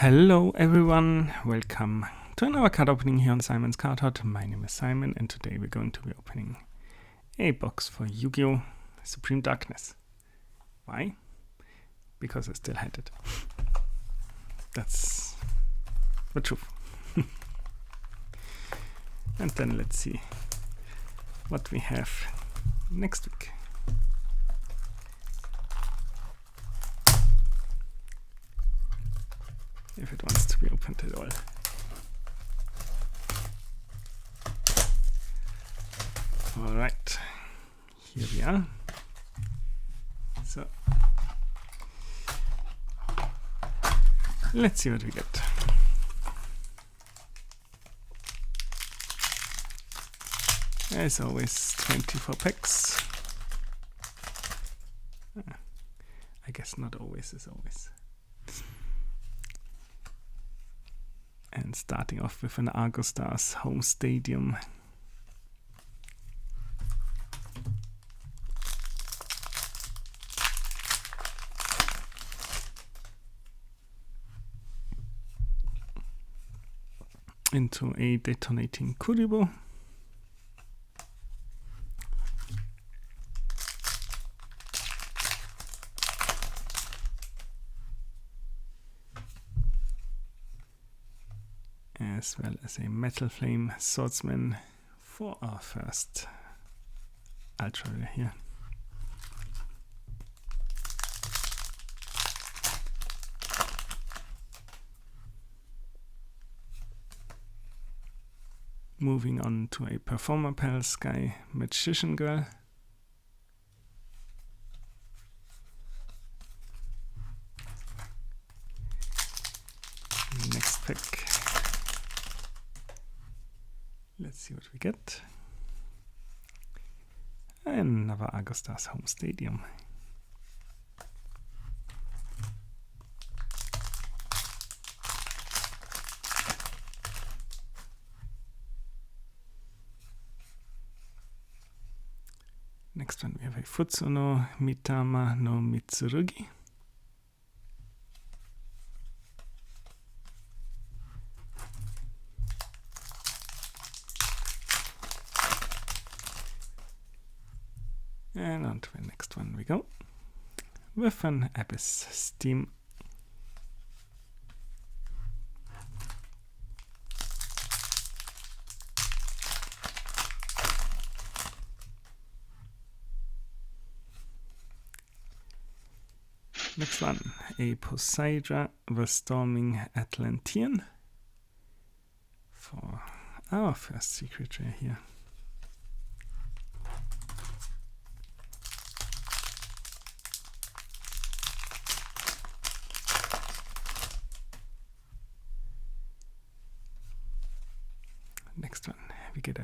Hello everyone, welcome to another card opening here on Simon's Card Hut. My name is Simon and today we're going to be opening a box for YuGiOh Supreme Darkness. Why? Because I still had it. That's the truth. And then let's see what we have next week. If it wants to be opened at all. Alright, here we are. So, let's see what we get. As always, 24 packs. I guess not always is always. And starting off with an Argo Stars home stadium. Into a detonating Kuribo. As well as a Metal Flame Swordsman for our first Ultra Rare here. Moving on to a Performer Pal Sky Magician Girl. Next pack. Let's see what we get. Another Argo Stars home stadium. Next one we have a Futsu no Mitama no Mitsurugi. And on to the next one we go, with an Abyss Steam. Next one, a Poseidra the Storming Atlantean for our first secret rare here. Next one, we get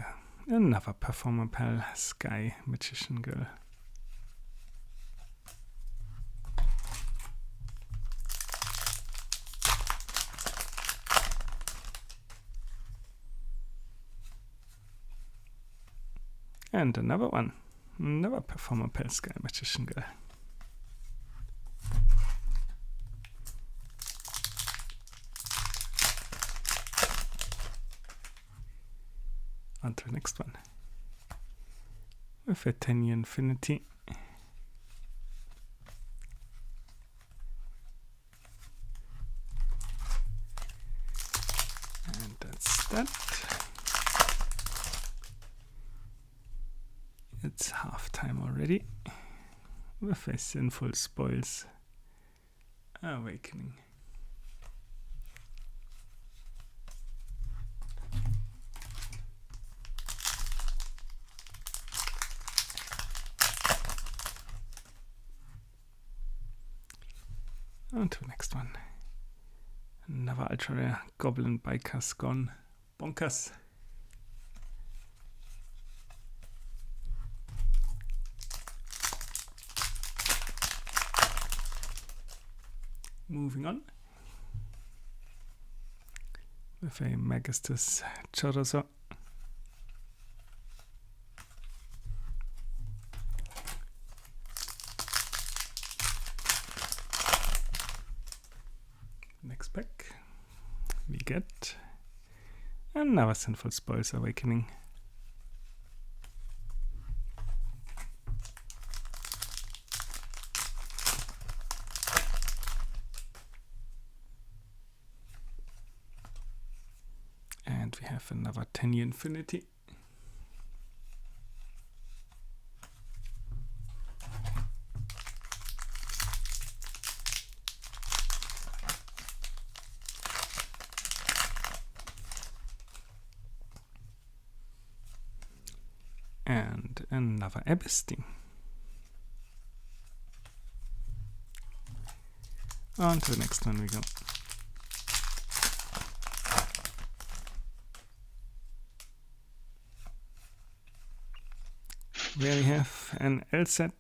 another Performer Pal Sky Magician Girl. And another one, another Performer Pal Sky Magician Girl. On to the next one, with a 10-year Infinity. And that's that. It's half time already, with a Sinful Spoils Awakening. On to the next one. Another Ultra Rare Goblin Bikers Gone Bonkers. Moving on with a Magistus Choroso. Next pack. we get another Sinful Spoils Awakening. And we have another 10-year Infinity. And another Abyss Team. On to the next one we go. Where we have an LZ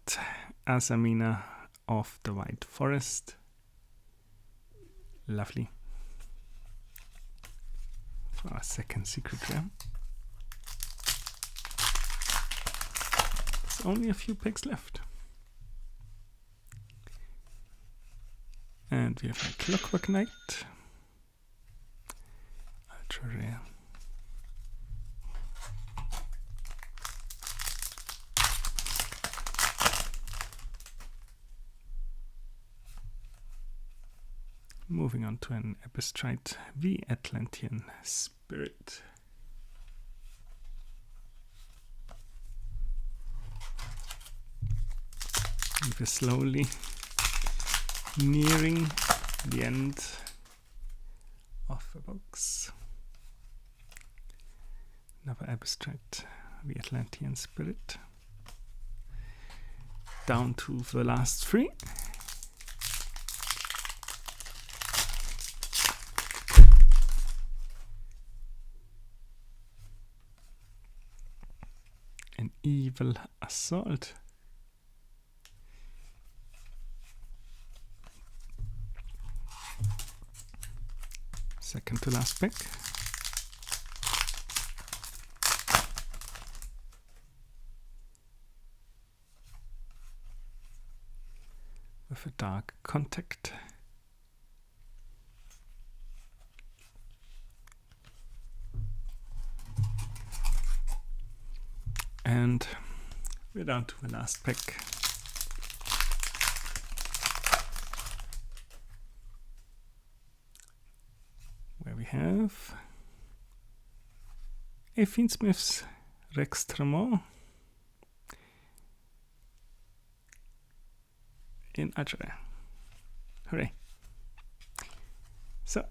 Asamina of the White Forest. Lovely. For our second secret rare. There's only a few packs left. And we have a Clockwork Knight. Ultra rare. Moving on to an Epistrite V Atlantean Spirit. And we're slowly nearing the end of the box. Another Epistrite V Atlantean Spirit. Down to the last three. An Evil Assault. Second to last pack. With a Dark Contact. And we're down to the last pack. Where we have a Fiendsmith's Rex Tremor in Ultra. Hooray! So,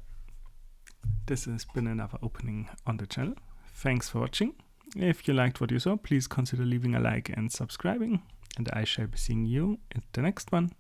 this has been another opening on the channel. Thanks for watching. If you liked what you saw, please consider leaving a like and subscribing. And I shall be seeing you in the next one.